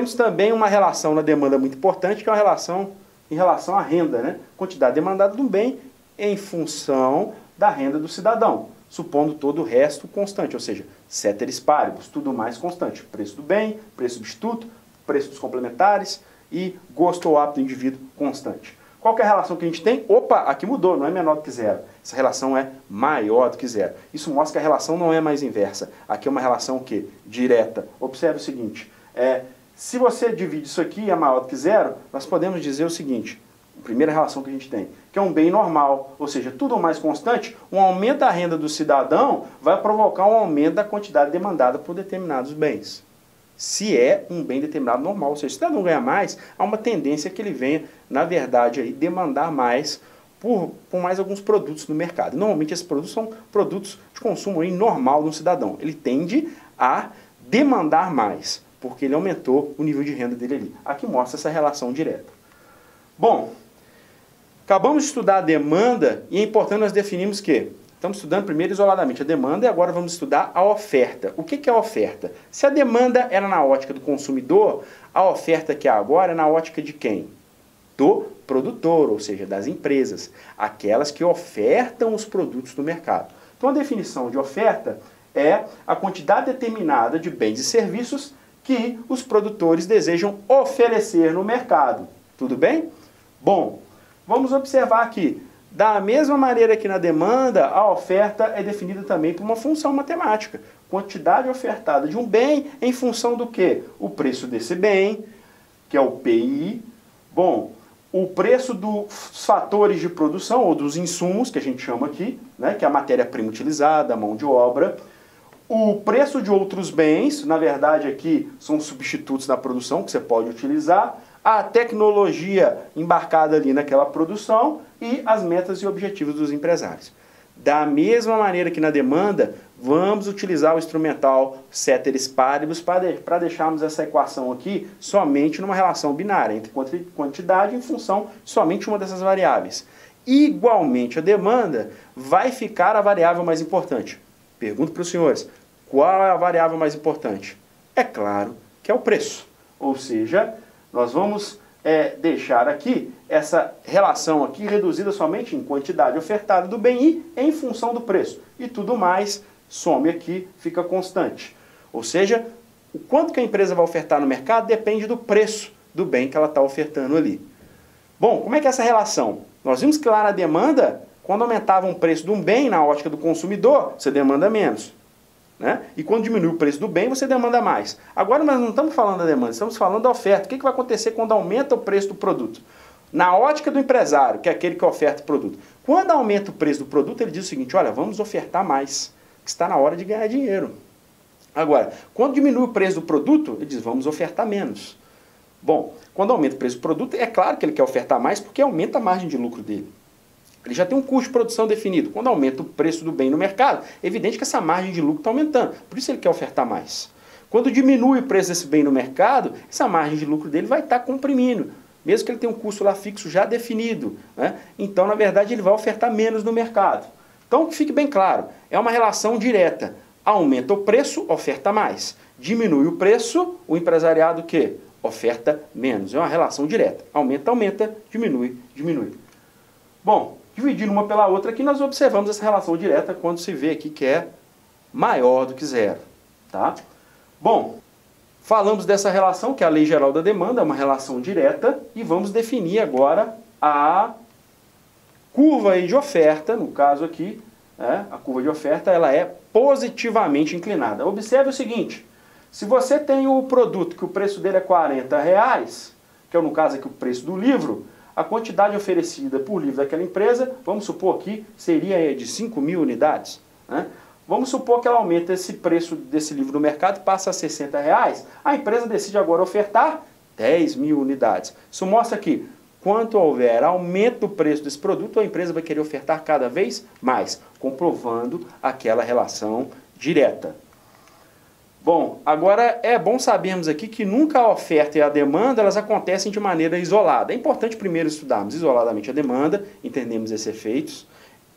Temos também uma relação na demanda muito importante, que é uma relação em relação à renda, né? Quantidade demandada de um bem em função da renda do cidadão, supondo todo o resto constante, ou seja, ceteris paribus, tudo mais constante. Preço do bem, preço substituto, preço dos complementares e gosto ou hábito do indivíduo constante. Qual que é a relação que a gente tem? Opa, aqui mudou, não é menor do que zero. Essa relação é maior do que zero. Isso mostra que a relação não é mais inversa. Aqui é uma relação o quê? Direta. Observe o seguinte, se você divide isso aqui e é maior do que zero, nós podemos dizer o seguinte, a primeira relação que a gente tem, que é um bem normal, ou seja, tudo mais constante, um aumento da renda do cidadão vai provocar um aumento da quantidade demandada por determinados bens. Se é um bem determinado normal, ou seja, se o cidadão ganha mais, há uma tendência que ele venha, na verdade, aí, demandar mais por mais alguns produtos no mercado. Normalmente esses produtos são produtos de consumo aí, normal no cidadão. Ele tende a demandar mais, porque ele aumentou o nível de renda dele ali. Aqui mostra essa relação direta. Bom, acabamos de estudar a demanda e é importante nós definirmos que estamos estudando primeiro isoladamente a demanda e agora vamos estudar a oferta. O que é a oferta? Se a demanda era na ótica do consumidor, a oferta que há agora é na ótica de quem? Do produtor, ou seja, das empresas, aquelas que ofertam os produtos no mercado. Então a definição de oferta é a quantidade determinada de bens e serviços que os produtores desejam oferecer no mercado. Tudo bem? Bom, vamos observar aqui. Da mesma maneira que na demanda, a oferta é definida também por uma função matemática. Quantidade ofertada de um bem em função do quê? O preço desse bem, que é o PI. Bom, o preço dos fatores de produção, ou dos insumos, que a gente chama aqui, né, que é a matéria-prima utilizada, a mão de obra. O preço de outros bens, na verdade aqui são substitutos da produção que você pode utilizar. A tecnologia embarcada ali naquela produção e as metas e objetivos dos empresários. Da mesma maneira que na demanda, vamos utilizar o instrumental ceteris paribus para deixarmos essa equação aqui somente numa relação binária, entre quantidade em função de somente uma dessas variáveis. Igualmente, a demanda vai ficar a variável mais importante. Pergunto para os senhores, qual é a variável mais importante? É claro que é o preço, ou seja, nós vamos deixar aqui essa relação aqui reduzida somente em quantidade ofertada do bem e em função do preço. E tudo mais, some aqui, fica constante. Ou seja, o quanto que a empresa vai ofertar no mercado depende do preço do bem que ela está ofertando ali. Bom, como é que é essa relação? Nós vimos que lá na demanda, quando aumentava o preço de um bem na ótica do consumidor, você demanda menos. Né? E quando diminui o preço do bem, você demanda mais. Agora nós não estamos falando da demanda, estamos falando da oferta. O que vai acontecer quando aumenta o preço do produto? Na ótica do empresário, que é aquele que oferta o produto. Quando aumenta o preço do produto, ele diz o seguinte, olha, vamos ofertar mais, que está na hora de ganhar dinheiro. Agora, quando diminui o preço do produto, ele diz, vamos ofertar menos. Bom, quando aumenta o preço do produto, é claro que ele quer ofertar mais, porque aumenta a margem de lucro dele. Ele já tem um custo de produção definido. Quando aumenta o preço do bem no mercado, é evidente que essa margem de lucro está aumentando. Por isso ele quer ofertar mais. Quando diminui o preço desse bem no mercado, essa margem de lucro dele vai estar comprimindo. Mesmo que ele tenha um custo lá fixo já definido. Né? Então, na verdade, ele vai ofertar menos no mercado. Então, que fique bem claro, é uma relação direta. Aumenta o preço, oferta mais. Diminui o preço, o empresariado o quê? Oferta menos. É uma relação direta. Aumenta, aumenta, diminui, diminui. Bom, dividindo uma pela outra aqui, nós observamos essa relação direta quando se vê aqui que é maior do que zero. Tá? Bom, falamos dessa relação, que é a lei geral da demanda, é uma relação direta, e vamos definir agora a curva aí de oferta, no caso aqui, a curva de oferta ela é positivamente inclinada. Observe o seguinte, se você tem o produto que o preço dele é R$40, que é no caso aqui o preço do livro, a quantidade oferecida por livro daquela empresa, vamos supor que seria de 5.000 unidades. Né? Vamos supor que ela aumenta esse preço desse livro no mercado e passa a R$60. A empresa decide agora ofertar 10.000 unidades. Isso mostra que, quanto houver aumento do preço desse produto, a empresa vai querer ofertar cada vez mais, comprovando aquela relação direta. Bom, agora é bom sabermos aqui que nunca a oferta e a demanda elas acontecem de maneira isolada. É importante primeiro estudarmos isoladamente a demanda, entendermos esses efeitos,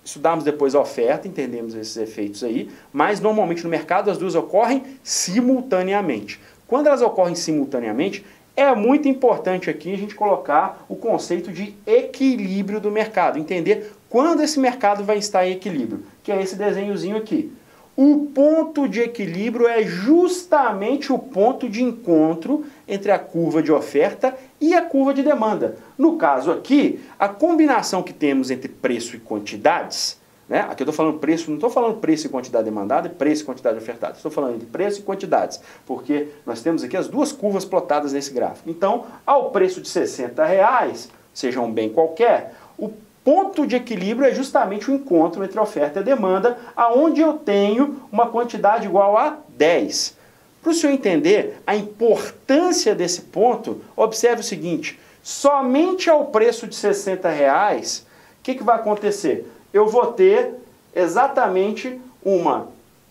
estudarmos depois a oferta, entendemos esses efeitos aí, mas normalmente no mercado as duas ocorrem simultaneamente. Quando elas ocorrem simultaneamente, é muito importante aqui a gente colocar o conceito de equilíbrio do mercado, entender quando esse mercado vai estar em equilíbrio, que é esse desenhozinho aqui. O ponto de equilíbrio é justamente o ponto de encontro entre a curva de oferta e a curva de demanda. No caso aqui, a combinação que temos entre preço e quantidades, né? Aqui eu estou falando preço, não estou falando preço e quantidade demandada, preço e quantidade ofertada. Estou falando de preço e quantidades, porque nós temos aqui as duas curvas plotadas nesse gráfico. Então, ao preço de R$60, seja um bem qualquer, o ponto de equilíbrio é justamente o encontro entre a oferta e a demanda, aonde eu tenho uma quantidade igual a 10. Para o senhor entender a importância desse ponto, observe o seguinte, somente ao preço de R$60, o que vai acontecer? Eu vou ter exatamente uma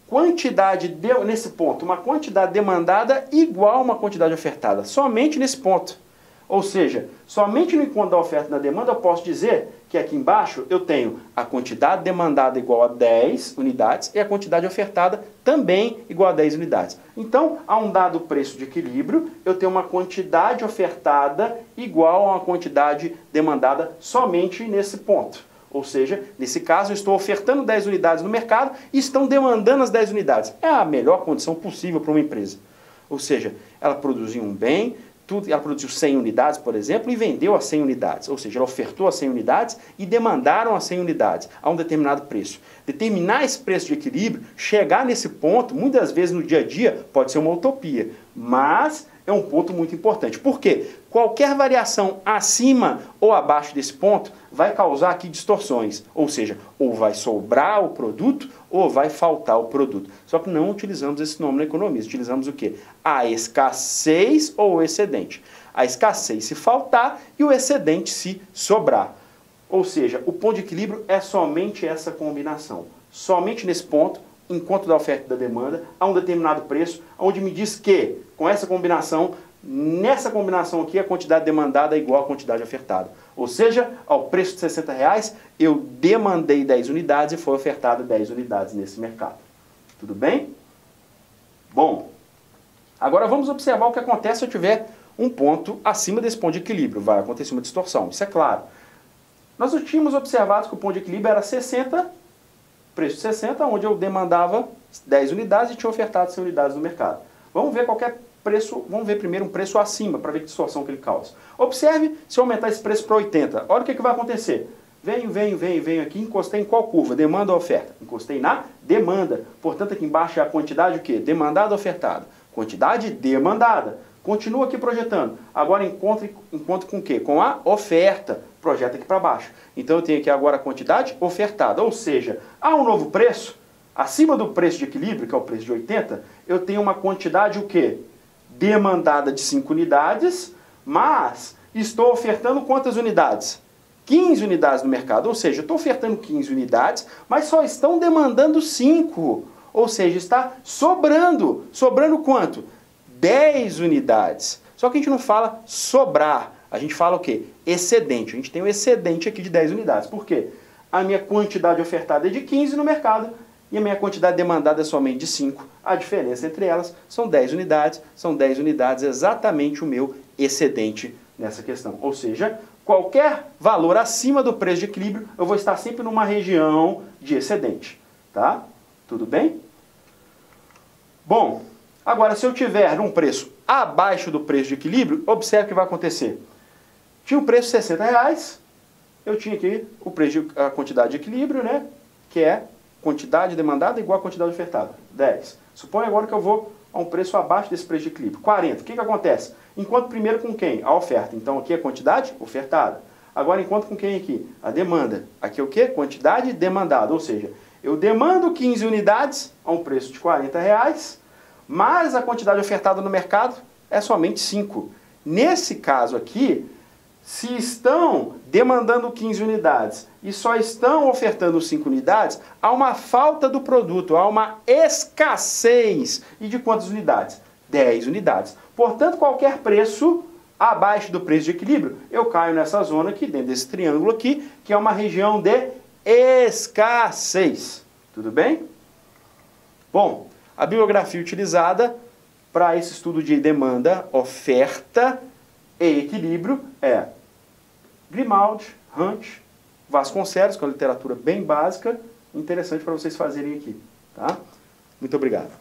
quantidade, nesse ponto, uma quantidade demandada igual a uma quantidade ofertada, somente nesse ponto. Ou seja, somente no encontro da oferta e da demanda eu posso dizer que aqui embaixo eu tenho a quantidade demandada igual a 10 unidades e a quantidade ofertada também igual a 10 unidades. Então, a um dado preço de equilíbrio, eu tenho uma quantidade ofertada igual a uma quantidade demandada somente nesse ponto. Ou seja, nesse caso eu estou ofertando 10 unidades no mercado e estão demandando as 10 unidades. É a melhor condição possível para uma empresa. Ou seja, ela produziu um bem, ela produziu 100 unidades, por exemplo, e vendeu as 100 unidades. Ou seja, ela ofertou as 100 unidades e demandaram as 100 unidades a um determinado preço. Determinar esse preço de equilíbrio, chegar nesse ponto, muitas vezes no dia a dia, pode ser uma utopia. Mas é um ponto muito importante. Por quê? Qualquer variação acima ou abaixo desse ponto vai causar aqui distorções. Ou seja, ou vai sobrar o produto ou vai faltar o produto. Só que não utilizamos esse nome na economia. Utilizamos o quê? A escassez ou o excedente. A escassez se faltar e o excedente se sobrar. Ou seja, o ponto de equilíbrio é somente essa combinação. Somente nesse ponto, encontro da oferta e da demanda, a um determinado preço, onde me diz que, com essa combinação, nessa combinação aqui, a quantidade demandada é igual à quantidade ofertada. Ou seja, ao preço de R$60, eu demandei 10 unidades e foi ofertado 10 unidades nesse mercado. Tudo bem? Bom, agora vamos observar o que acontece se eu tiver um ponto acima desse ponto de equilíbrio. Vai acontecer uma distorção, isso é claro. Nós tínhamos observado que o ponto de equilíbrio era 60, preço de 60, onde eu demandava 10 unidades e tinha ofertado 100 unidades no mercado. Vamos ver qualquer preço, vamos ver primeiro um preço acima, para ver que distorção que ele causa. Observe se eu aumentar esse preço para 80. Olha o que vai acontecer. Venho aqui, encostei em qual curva? Demanda ou oferta? Encostei na demanda. Portanto, aqui embaixo é a quantidade o quê? Demandada ou ofertada? Quantidade demandada. Continua aqui projetando. Agora encontro com o quê? Com a oferta. Projeta aqui para baixo. Então eu tenho aqui agora a quantidade ofertada. Ou seja, há um novo preço, acima do preço de equilíbrio, que é o preço de 80, eu tenho uma quantidade o quê? Demandada de 5 unidades, mas estou ofertando quantas unidades? 15 unidades no mercado. Ou seja, eu estou ofertando 15 unidades, mas só estão demandando 5. Ou seja, está sobrando. Sobrando quanto? 10 unidades. Só que a gente não fala sobrar. A gente fala o quê? Excedente. A gente tem um excedente aqui de 10 unidades. Por quê? A minha quantidade ofertada é de 15 no mercado e a minha quantidade demandada é somente de 5. A diferença entre elas são 10 unidades. São 10 unidades exatamente o meu excedente nessa questão. Ou seja, qualquer valor acima do preço de equilíbrio, eu vou estar sempre numa região de excedente. Tá? Tudo bem? Bom, agora se eu tiver um preço abaixo do preço de equilíbrio, observe o que vai acontecer. Tinha o preço de R$60, eu tinha aqui o preço a quantidade de equilíbrio, né? Que é quantidade demandada igual a quantidade ofertada, 10. Suponha agora que eu vou a um preço abaixo desse preço de equilíbrio, 40. O que acontece? Enquanto primeiro com quem? A oferta. Então aqui é a quantidade ofertada. Agora enquanto com quem aqui? A demanda. Aqui é o quê? Quantidade demandada. Ou seja, eu demando 15 unidades a um preço de R$40, mas a quantidade ofertada no mercado é somente 5. Nesse caso aqui, se estão demandando 15 unidades e só estão ofertando 5 unidades, há uma falta do produto, há uma escassez. E de quantas unidades? 10 unidades. Portanto, qualquer preço abaixo do preço de equilíbrio, eu caio nessa zona aqui, dentro desse triângulo aqui, que é uma região de escassez. Tudo bem? Bom, a bibliografia utilizada para esse estudo de demanda, oferta e equilíbrio é Grimaldi, Hunt, Vasconcelos, com a literatura bem básica, interessante para vocês fazerem aqui. Tá? Muito obrigado.